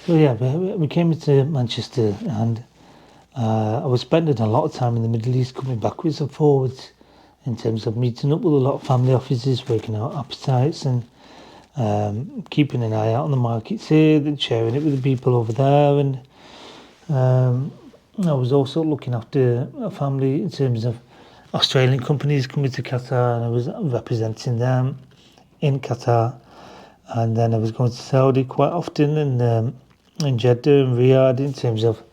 So yeah, we came into Manchester, and I was spending a lot of time in the Middle East, coming backwards and forwards in terms of meeting up with a lot of family offices, working out appetites, and keeping an eye out on the markets here, then sharing it with the people over there. And I was also looking after a family in terms of Australian companies coming to Qatar, and I was representing them in Qatar. And then I was going to Saudi quite often, and in Jeddah and Riyadh, in terms of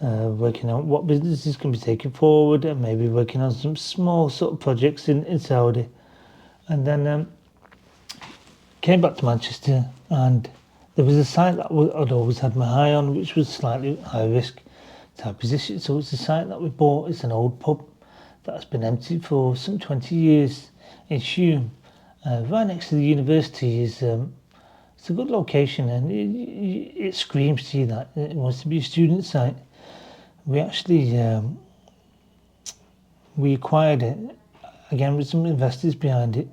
working out what businesses can be taken forward, and maybe working on some small sort of projects in Saudi. And then came back to Manchester, and there was a site that I'd always had my eye on, which was slightly high risk type position. So it's a site that we bought. It's an old pub that's been empty for some 20 years in Hume, right next to the university. It's a good location, and it screams to you that it wants to be a student site. We actually we acquired it again with some investors behind it,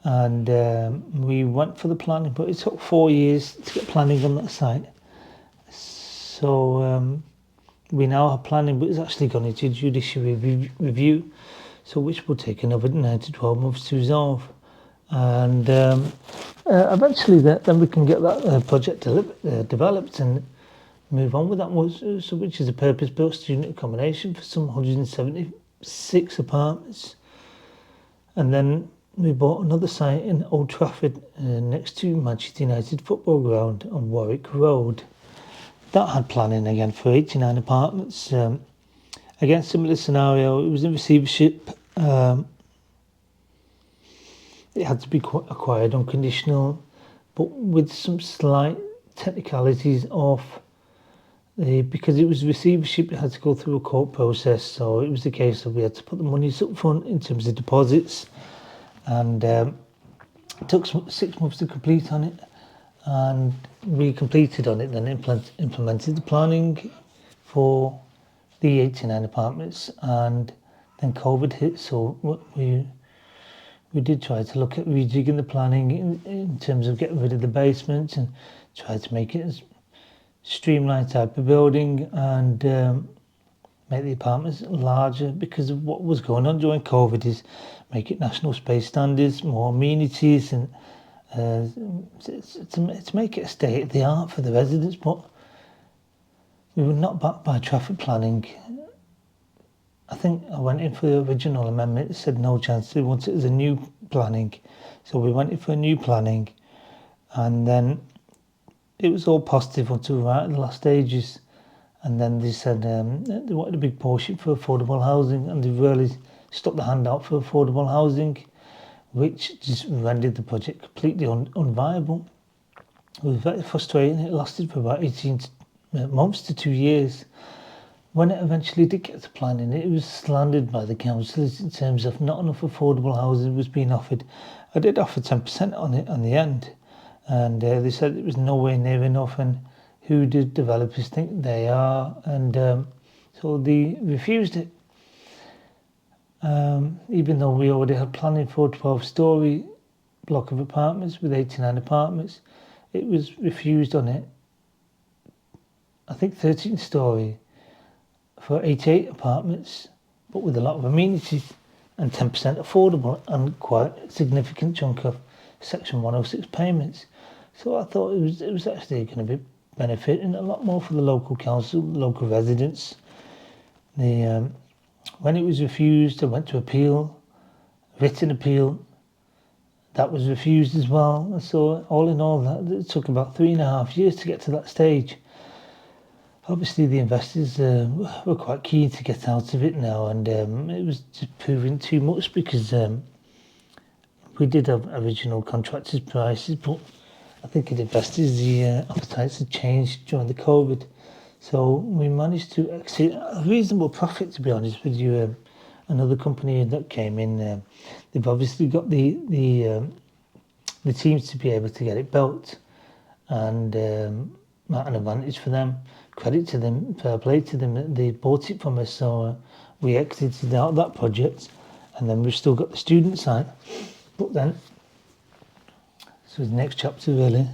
and we went for the planning, but it took 4 years to get planning on that site. So we now have planning, but it's actually gone into judicial review, so which will take another 9 to 12 months to resolve. And eventually then we can get that project developed and move on with that, which is a purpose-built student accommodation for some 176 apartments. And then we bought another site in Old Trafford, next to Manchester United football ground on Warwick Road. That had planning again for 89 apartments. Again, similar scenario. It was in receivership. It had to be acquired on conditional, but with some slight technicalities off. Because it was receivership, it had to go through a court process. So it was the case of we had to put the money up front in terms of deposits, and it took 6 months to complete on it. And we completed on it, then implemented the planning for the 89 apartments, and then COVID hit. So we did try to look at rejigging the planning in terms of getting rid of the basement and try to make it as streamlined type of building, and make the apartments larger, because of what was going on during COVID is make it national space standards, more amenities, and to make it a state of the art for the residents. But we were not backed by traffic planning. I think I went in for the original amendment. It said no chance. They wanted it as a new planning. So we went in for a new planning, and then it was all positive until right at the last stages. And then they said they wanted a big portion for affordable housing, and they really stuck the hand out for affordable housing, which just rendered the project completely unviable. It was very frustrating. It lasted for about 18 months to 2 years. When it eventually did get to planning, it was slandered by the councillors in terms of not enough affordable housing was being offered. I did offer 10% on it on the end, and they said it was nowhere near enough, and who did developers think they are? And so they refused it. Even though we already had planning for a 12-storey block of apartments with 89 apartments, it was refused on it. I think 13-storey for 88 apartments, but with a lot of amenities and 10% affordable, and quite a significant chunk of Section 106 payments. So I thought it was actually going to be benefiting a lot more for the local council, local residents. When it was refused, I went to appeal, written appeal. That was refused as well. So all in all, it took about 3.5 years to get to that stage. Obviously, the investors were quite keen to get out of it now, and it was just proving too much, because we did have original contractors' prices, but I think the investors, the appetites had changed during the COVID. So we managed to exceed a reasonable profit, to be honest with you. Another company that came in, they've obviously got the teams to be able to get it built, and an advantage for them. Credit to them, fair play to them. They bought it from us, so we exited out that project, and then we've still got the student side. But then, so the next chapter really.